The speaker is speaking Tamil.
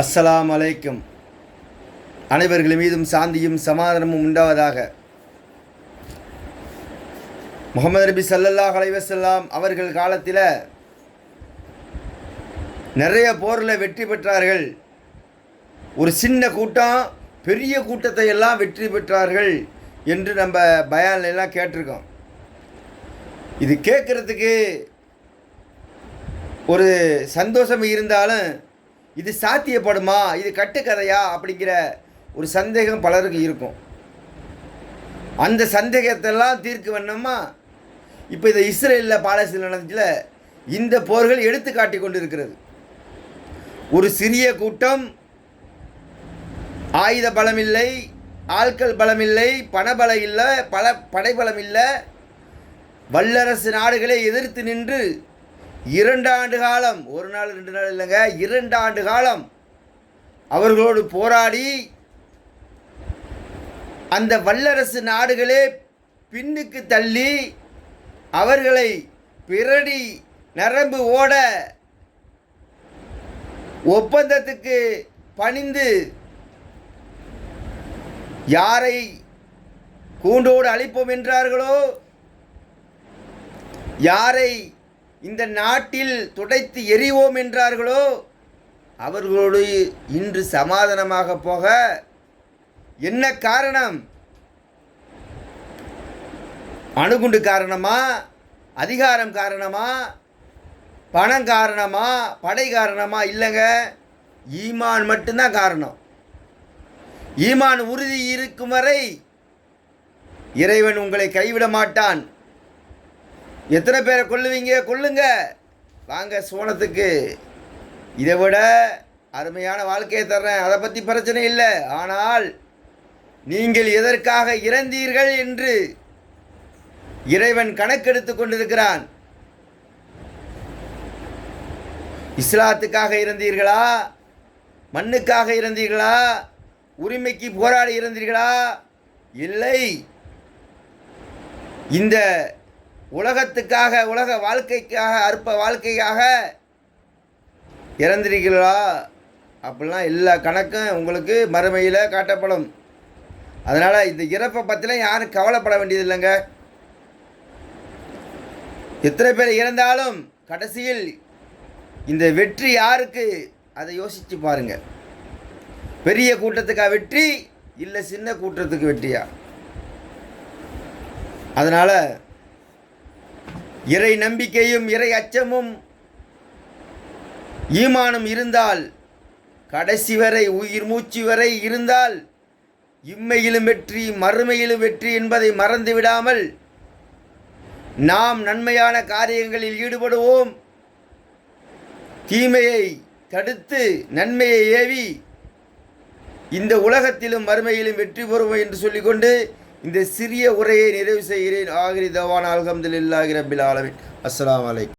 அஸ்ஸலாமு அலைக்கும். அனைவர்கள் மீதும் சாந்தியும் சமாதானமும் உண்டாவதாக. முஹம்மது நபி ஸல்லல்லாஹு அலைஹி வஸல்லம் அவர்கள் காலத்தில் நிறைய போரில் வெற்றி பெற்றார்கள். ஒரு சின்ன கூட்டம் பெரிய கூட்டத்தை எல்லாம் வெற்றி பெற்றார்கள் என்று நம்ம பயான்ல எல்லாம் கேட்டிருக்கோம். இது கேட்குறதுக்கு ஒரு சந்தோஷம் இருந்தாலும் இது சாத்தியப்படுமா, இது கட்டுக்கதையா அப்படிங்கிற ஒரு சந்தேகம் பலருக்கு இருக்கும். அந்த சந்தேகத்தெல்லாம் தீர்க்க வேணுமா இப்போ இந்த இஸ்ரேலில் பாலஸ்தீன நடந்துச்சுல, இந்த போர்கள் எடுத்து காட்டி கொண்டு இருக்கிறது. ஒரு சிறிய கூட்டம், ஆயுத பலம் இல்லை, ஆட்கள் பலம் இல்லை, பணபலம் இல்லை, படைபலம் இல்லை, வல்லரசு நாடுகளை எதிர்த்து நின்று 2 ஆண்டு காலம், ஒரு நாள் 2 நாள் இல்லைங்க, 2 ஆண்டு காலம் அவர்களோடு போராடி அந்த வல்லரசு நாடுகளே பின்னுக்கு தள்ளி அவர்களை பிரடி நரம்பு ஓட ஒப்பந்தத்துக்கு பணிந்து யாரை கூண்டோடு அழிப்போம் என்றார்களோ, யாரை இந்த நாட்டில் துடைத்து எறிவோம் என்றார்களோ, அவர்களோடு இன்று சமாதானமாக போக என்ன காரணம்? அணுகுண்டு காரணமா, அதிகாரம் காரணமா, பணம் காரணமா, படை காரணமா? இல்லைங்க, ஈமான் மட்டும்தான் காரணம். ஈமான் உறுதி இருக்கும் வரை இறைவன் உங்களை கைவிட மாட்டான். எத்தனை பேரை கொல்லுவீங்க? கொல்லுங்க, வாங்க சோனத்துக்கு. இதை விட அருமையான வாழ்க்கையை தர்றேன், அதை பற்றி பிரச்சனை இல்லை. ஆனால் நீங்கள் எதற்காக இறந்தீர்கள் என்று இறைவன் கணக்கெடுத்து கொண்டிருக்கிறான். இஸ்லாத்துக்காக இறந்தீர்களா? மண்ணுக்காக இறந்தீர்களா? உரிமைக்கு போராடி இறந்தீர்களா? இல்லை, இந்த உலகத்துக்காக, உலக வாழ்க்கைக்காக, அற்ப வாழ்க்கைக்காக இறந்திருக்கிறீர்களா? அப்படிலாம் எல்லா கணக்கும் உங்களுக்கு மறுமையில் காட்டப்படும். அதனால் இந்த இறப்பை பற்றிலாம் யாரும் கவலைப்பட வேண்டியதில்லைங்க. எத்தனை பேர் இறந்தாலும் கடைசியில் இந்த வெற்றி யாருக்கு, அதை யோசித்து பாருங்கள். பெரிய கூட்டத்துக்கா வெற்றி, இல்லை சின்ன கூட்டத்துக்கு வெற்றியா? அதனால் இறை நம்பிக்கையும் இறை அச்சமும் ஈமானும் இருந்தால், கடைசி வரை உயிர் மூச்சு வரை இருந்தால், இம்மையிலும் வெற்றி மறுமையிலும் வெற்றி என்பதை மறந்து விடாமல் நாம் நன்மையான காரியங்களில் ஈடுபடுவோம். தீமையை தடுத்து நன்மையை ஏவி இந்த உலகத்திலும் மறுமையிலும் வெற்றி பெறுவோம் என்று சொல்லிக்கொண்டு இந்த சிறிய உரையை நிறைவு செய்கிறேன். ஆகிரி தவான் அல்ஹம்துலில்லாஹி ரப்பில் ஆலமீன். அஸ்ஸலாமு அலைக்கும்.